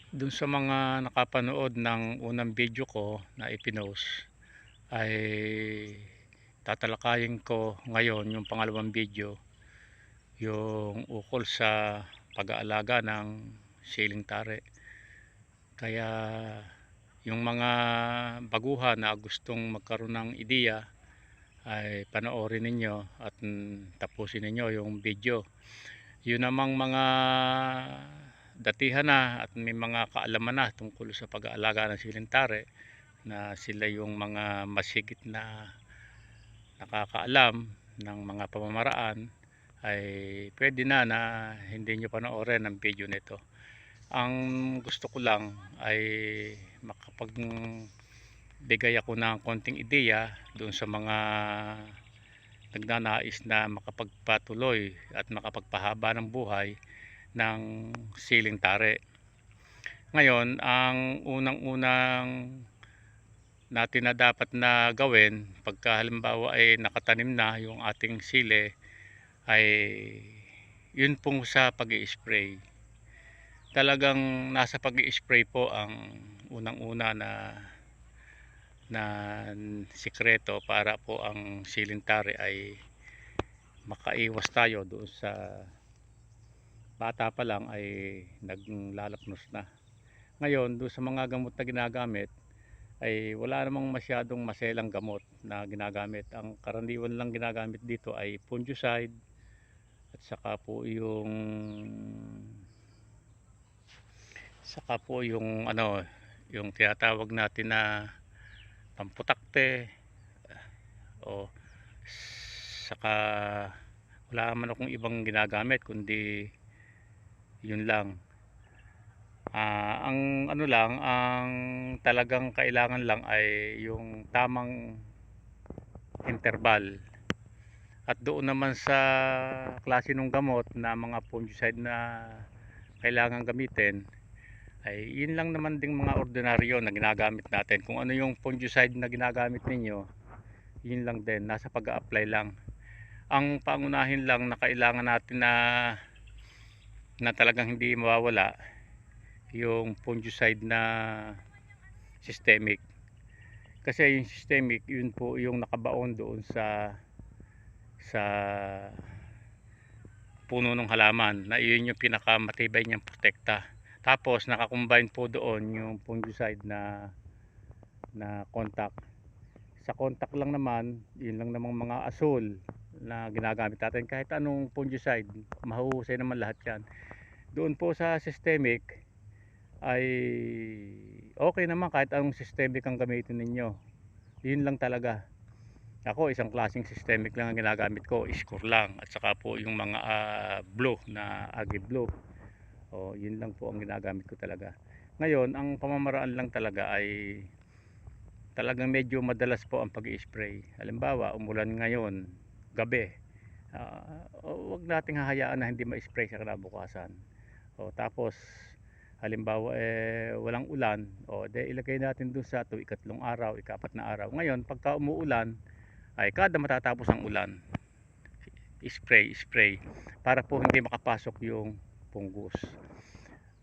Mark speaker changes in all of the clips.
Speaker 1: Dun sa mga nakapanood ng unang video ko na ipinost ay tatalakayin ko ngayon yung pangalawang video, yung ukol sa pag-aalaga ng siling tare. Kaya yung mga baguhan na gustong magkaroon ng ideya ay panoorin ninyo at tapusin ninyo yung video. Yun namang mga datihan na at may mga kaalaman na tungkol sa pag-aalaga ng siling tare, na sila yung mga masigit na nakakaalam ng mga pamamaraan, ay pwede na hindi nyo panoorin ang video nito. Ang gusto ko lang ay makapagbigay ako ng konting ideya doon sa mga nagnanais na makapagpatuloy at makapagpahaba ng buhay ng siling tare. Ngayon, ang unang-unang natin na dapat na gawin pagka halimbawa ay nakatanim na yung ating sili, ay yun pong sa pag-i-spray. Talagang nasa pag-i-spray po ang unang-una na sikreto para po ang siling tare ay makaiwas tayo doon sa bata pa lang ay naglalapnos na. Ngayon, doon sa mga gamot na ginagamit ay wala namang masyadong maselang gamot na ginagamit. Ang karaniwan lang ginagamit dito ay fungicide at saka po yung ano, yung tinatawag natin na pamputakte, o saka wala man akong ibang ginagamit kundi yun lang. Ang ano lang, ang talagang kailangan lang ay yung tamang interval. At doon naman sa klase ng gamot na mga fungicide na kailangan gamitin, ay yun lang naman ding mga ordinaryo na ginagamit natin. Kung ano yung fungicide na ginagamit ninyo, yun lang din, nasa pag-a-apply lang. Ang pangunahin lang na kailangan natin na talagang hindi mawawala, yung fungicide na systemic. Kasi yung systemic, yun po yung nakabaon doon sa puno ng halaman, na yun yung pinakamatibay niyang protekta. Tapos nakakombine po doon yung fungicide na contact. Sa contact lang naman, yun lang namang mga asul na ginagamit natin. Kahit anong fungicide, mahuhusay naman lahat yan. Doon po sa systemic ay okay naman kahit anong systemic ang gamitin ninyo. Yun lang talaga. Ako, isang klaseng systemic lang ang ginagamit ko, score lang, at saka po yung mga blue na agi blue. O, yun lang po ang ginagamit ko talaga. Ngayon, ang pamamaraan lang talaga ay talagang medyo madalas po ang pag-i-spray. Halimbawa, umulan ngayon, gabi, wag nating hahayaan na hindi ma-spray sa kinabukasan. O, tapos halimbawa walang ulan, o de ilagay natin dun sa ikatlong araw, ikapat na araw. Ngayon, pagka umuulan, ay kada matatapos ang ulan, spray para po hindi makapasok yung fungus.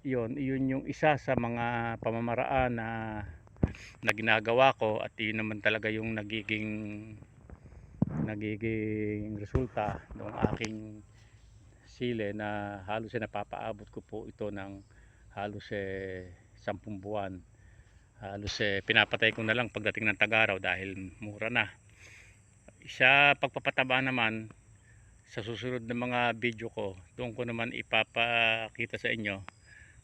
Speaker 1: Yun yung isa sa mga pamamaraan na ginagawa ko, at yun naman talaga yung nagiging resulta ng aking sile, na halos napapaabot ko po ito ng halos 10 buwan. Halos pinapatay ko na lang pagdating ng tag-araw dahil mura na. Sa pagpapataba naman, sa susunod na mga video ko, doon ko naman ipapakita sa inyo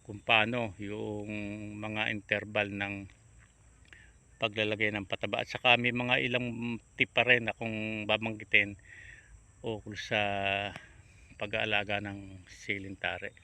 Speaker 1: kung paano yung mga interval ng paglalagay ng pataba. At saka may mga ilang tip pa rin akong babanggitin ukol sa pag-aalaga ng siling tare.